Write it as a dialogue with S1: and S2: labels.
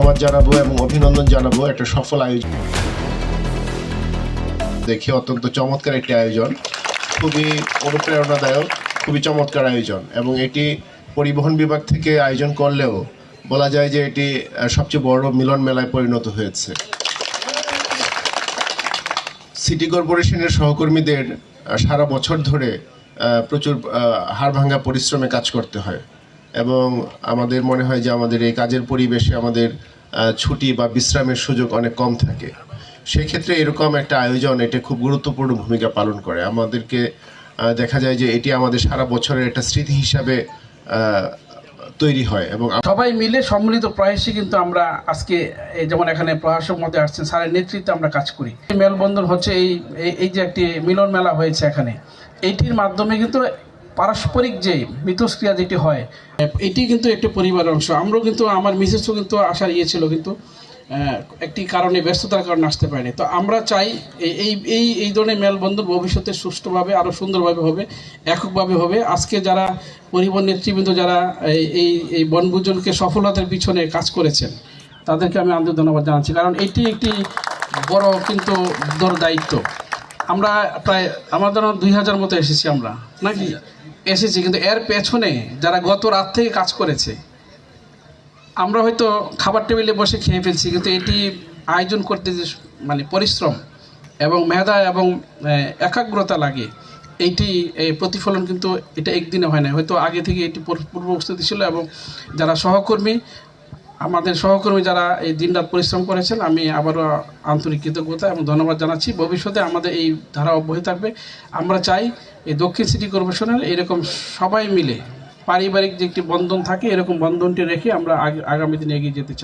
S1: ধন্যবাদ জানাবো এবং অভিনন্দন জানাবো একটা সফল আয়োজন দেখে। অত্যন্ত চমৎকার একটি আয়োজন, খুবই অনুপ্রেরণাদায়ক, খুবই চমৎকার আয়োজন। এবং এটি পরিবহন বিভাগ থেকে আয়োজন করলেও বলা যায় যে এটি সবচেয়ে বড় মিলন মেলায় পরিণত হয়েছে। সিটি কর্পোরেশনের সহকর্মীদের সারা বছর ধরে প্রচুর হাড়ভাঙ্গা পরিশ্রমে কাজ করতে হয় এবং আমাদের মনে হয় যে আমাদের এই কাজের পরিবেশে আমাদের ছুটি বা বিশ্রামের সুযোগ অনেক কম থাকে। সেই ক্ষেত্রে এরকম একটা আয়োজন এটা খুব গুরুত্বপূর্ণ ভূমিকা পালন করে। আমাদেরকে দেখা যায় যে এটি আমাদের সারা বছরের একটা স্মৃতি হিসাবে তৈরি হয় এবং
S2: সবাই মিলে সম্মিলিত প্রয়াসে কিন্তু আমরা আজকে যেমন এখানে প্রশাসক মধ্যে আসছেন, স্যারের নেতৃত্বে আমরা কাজ করি। মেলবন্ধন হচ্ছে এই যে একটি মিলন মেলা হয়েছে এখানে, এইটির মাধ্যমে কিন্তু পারস্পরিক যে মিথস্ক্রিয়া যেটি হয় এটি কিন্তু একটি পরিবারের অংশ। আমরাও কিন্তু আমার মিসেসও কিন্তু আসার ছিল, কিন্তু একটি কারণে ব্যস্ততার কারণে আসতে পারেনি। তো আমরা চাই এই ধরনের মেলবন্ধন ভবিষ্যতে সুষ্ঠুভাবে আরও সুন্দরভাবে হবে, এককভাবে হবে। আজকে যারা পরিবহন নেতৃবৃন্দ যারা এই বনভোজনকে সফলতার পিছনে কাজ করেছেন তাদেরকে আমি আন্তরিক ধন্যবাদ জানাচ্ছি, কারণ এটি একটি বড় কিন্তু দায়িত্ব। আমরা প্রায় আমার ধরুন 2000 মতো এসেছি আমরা, নাকি এসেছি, কিন্তু এর পেছনে যারা গত রাত থেকে কাজ করেছে, আমরা হয়তো খাবার টেবিলে বসে খেয়ে ফেলছি, কিন্তু এটি আয়োজন করতে যে মানে পরিশ্রম এবং মেধা এবং একাগ্রতা লাগে, এইটি প্রতিফলন কিন্তু এটা একদিনে হয় না, হয়তো আগে থেকে এটি পূর্ব প্রস্তুতি ছিল। এবং যারা আমাদের সহকর্মী যারা এই দিনরাত পরিশ্রম করেছেন, আমি আবারও আন্তরিক কৃতজ্ঞতা এবং ধন্যবাদ জানাচ্ছি। ভবিষ্যতে আমাদের এই ধারা অব্যাহত থাকবে। আমরা চাই এই দক্ষিণ সিটি কর্পোরেশনের এরকম সবাই মিলে পারিবারিক যে একটি বন্ধন থাকে, এরকম বন্ধনটি রেখে আমরা আগামী দিনে এগিয়ে যেতে চাই।